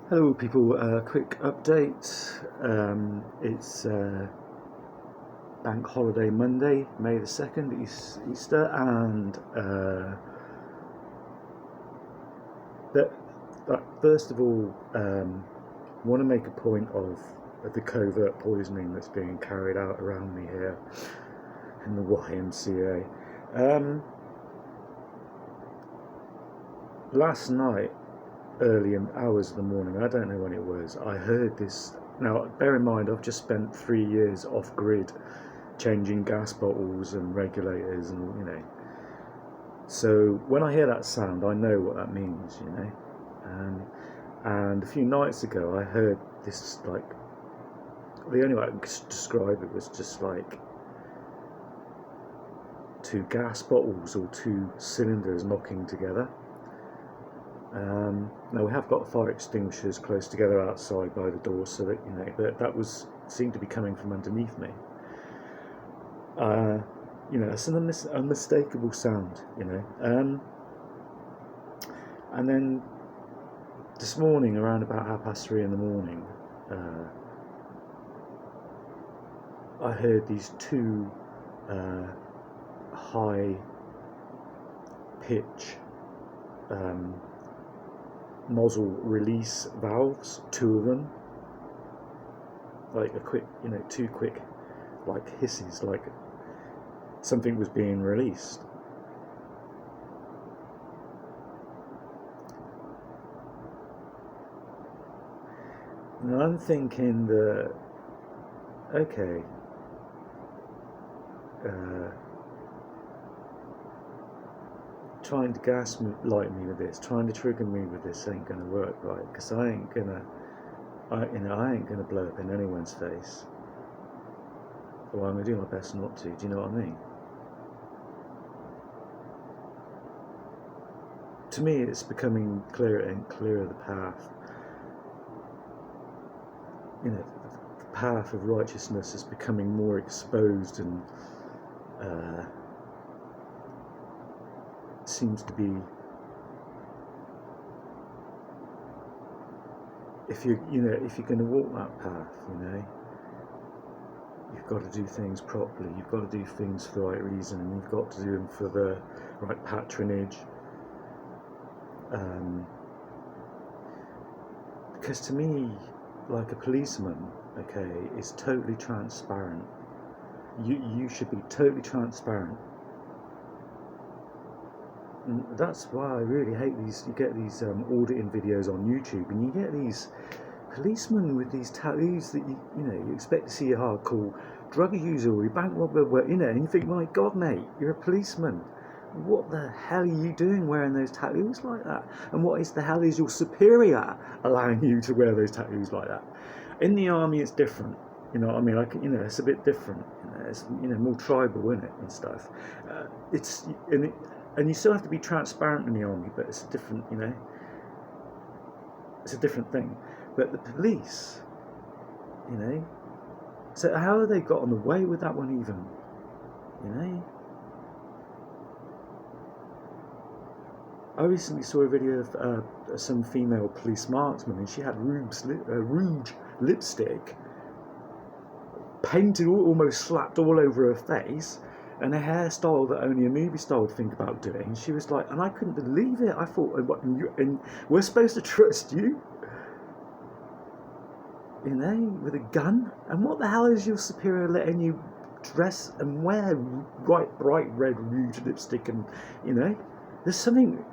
Hello people, quick update. It's Bank Holiday Monday, May the 2nd, Easter, and that, first of all, want to make a point of the covert poisoning that's being carried out around me here in the YMCA. Last night, early in hours of the morning, I don't know when it was, I heard this. Now, bear in mind, I've just spent 3 years off grid, changing gas bottles and regulators, and. So when I hear that sound, I know what that means. And a few nights ago, I heard this, like, the only way I could describe it was just like two gas bottles or two cylinders knocking together. Now we have got fire extinguishers close together outside by the door, so that but that seemed to be coming from underneath me. It's an unmistakable sound. And then this morning, around about 3:30 in the morning, I heard these two high pitch nozzle release valves, two of them, like a quick, two quick, like hisses, like something was being released. And I'm thinking that, okay, trying to gaslight me with this, trying to trigger me with this ain't gonna work, right? Because I ain't gonna blow up in anyone's face. Or I'm gonna do my best not to. Do you know what I mean? To me, it's becoming clearer and clearer the path. The path of righteousness is becoming more exposed, and seems to be, if you're going to walk that path, you've got to do things properly. You've got to do things for the right reason, and you've got to do them for the right patronage. Because to me, like a policeman, okay, is totally transparent. You should be totally transparent. And that's why I really hate these. You get these auditing videos on YouTube, and you get these policemen with these tattoos that you expect to see a hardcore drug user or a bank robber, and you think, my God, mate, you're a policeman. What the hell are you doing wearing those tattoos like that? And what is the hell is your superior allowing you to wear those tattoos like that? In the army, it's different. You know what I mean? Like, it's a bit different. It's more tribal, isn't it, and stuff. And you still have to be transparent in the army, but it's a different, it's a different thing. But the police, so how have they gotten away with that one even? I recently saw a video of some female police marksman, and she had rouge lipstick painted, almost slapped all over her face, and a hairstyle that only a movie star would think about doing. She was like, and I couldn't believe it. I thought, and we're supposed to trust you, with a gun? And what the hell is your superior letting you dress and wear bright red rouge lipstick? And there's something,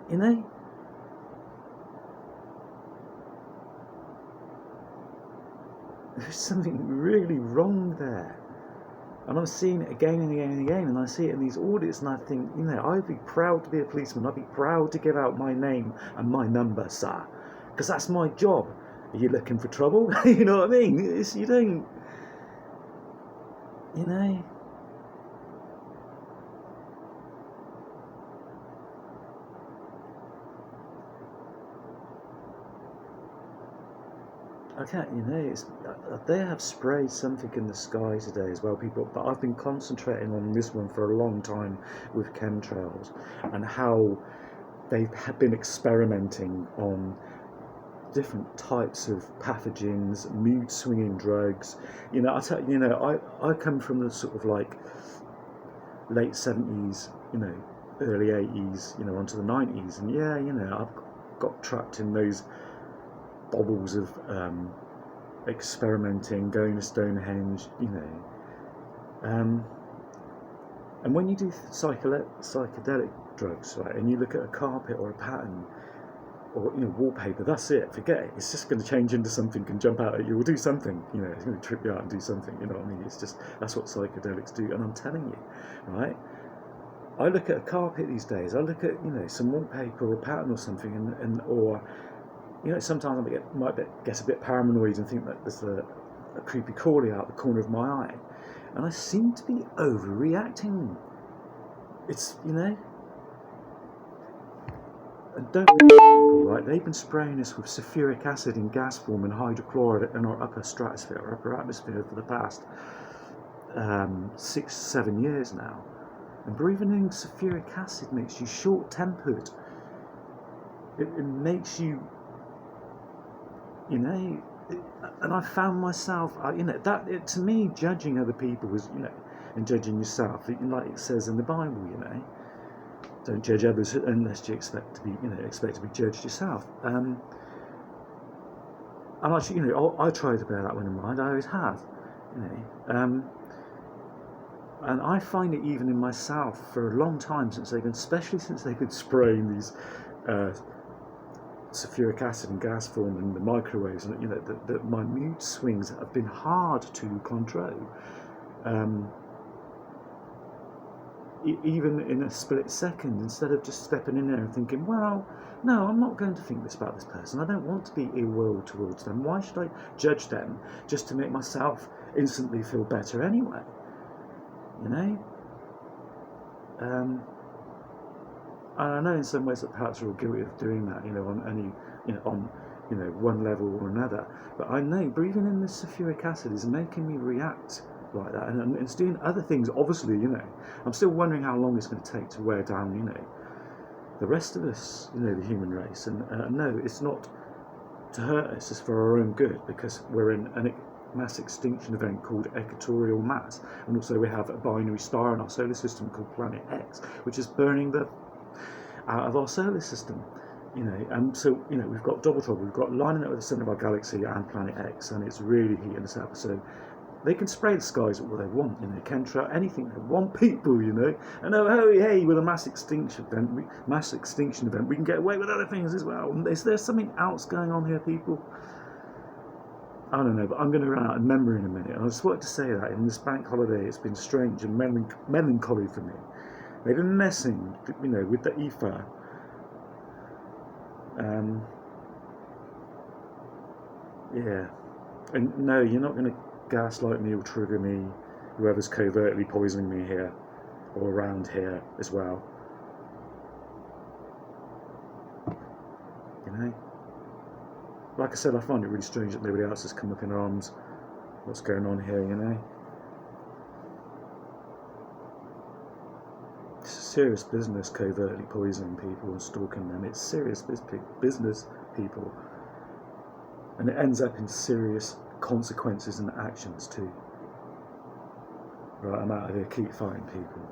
there's something really wrong there. And I'm seeing it again and again and again, and I see it in these audits, and I think, I'd be proud to be a policeman. I'd be proud to give out my name and my number, sir, because that's my job. Are you looking for trouble? You know what I mean? You don't, I can't, they have sprayed something in the sky today as well, people. But I've been concentrating on this one for a long time with chemtrails, and how they've been experimenting on different types of pathogens, mood swinging drugs. I come from the sort of like late 70s, early 80s, onto the 90s, and I've got trapped in those bubbles of experimenting, going to Stonehenge, and when you do psychedelic drugs, right, and you look at a carpet or a pattern or wallpaper, that's it. Forget it. It's just going to change into something and jump out at you or do something. It's going to trip you out and do something. You know what I mean? It's just that's what psychedelics do. And I'm telling you, right? I look at a carpet these days. I look at some wallpaper or a pattern or something, or sometimes I might get a bit paranoid and think that there's a creepy crawly out the corner of my eye, and I seem to be overreacting. It's and don't people, right? They've been spraying us with sulfuric acid in gas form and hydrochloride in our upper stratosphere, or upper atmosphere for the past 6-7 years now. And breathing in sulfuric acid makes you short-tempered. It makes you, and I found myself, to me, judging other people is, and judging yourself, like it says in the Bible, don't judge others unless you expect to be judged yourself. And actually, I try to bear that one in mind. I always have, and I find it even in myself for a long time especially since they've been spraying these sulfuric acid in gas form and the microwaves, and that my mood swings have been hard to control. Even in a split second, instead of just stepping in there and thinking, well, no, I'm not going to think this about this person. I don't want to be ill will towards them. Why should I judge them just to make myself instantly feel better anyway? And I know in some ways that perhaps we're all guilty of doing that, on any, on one level or another. But I know breathing in this sulfuric acid is making me react like that, and it's doing other things. Obviously, I'm still wondering how long it's going to take to wear down, the rest of us, the human race. And no, it's not to hurt us; it's for our own good, because we're in a mass extinction event called equatorial mass, and also we have a binary star in our solar system called Planet X, which is burning out of our solar system. And so we've got double trouble. We've got lining up with the centre of our galaxy and Planet X, and it's really heating us up. So they can spray the skies with what they want, chemtrail, anything they want, people, and hey, with a mass extinction event, we can get away with other things as well. Is there something else going on here, people? I don't know, but I'm going to run out of memory in a minute. And I just wanted to say that in this bank holiday, it's been strange and melancholy for me. They've been messing, with the ether. Yeah. And no, you're not going to gaslight me or trigger me, whoever's covertly poisoning me here, or around here as well. Like I said, I find it really strange that nobody else has come up in arms. What's going on here, It's serious business, covertly poisoning people and stalking them. It's serious business, people. And it ends up in serious consequences and actions too. Right, I'm out of here. Keep fighting, people.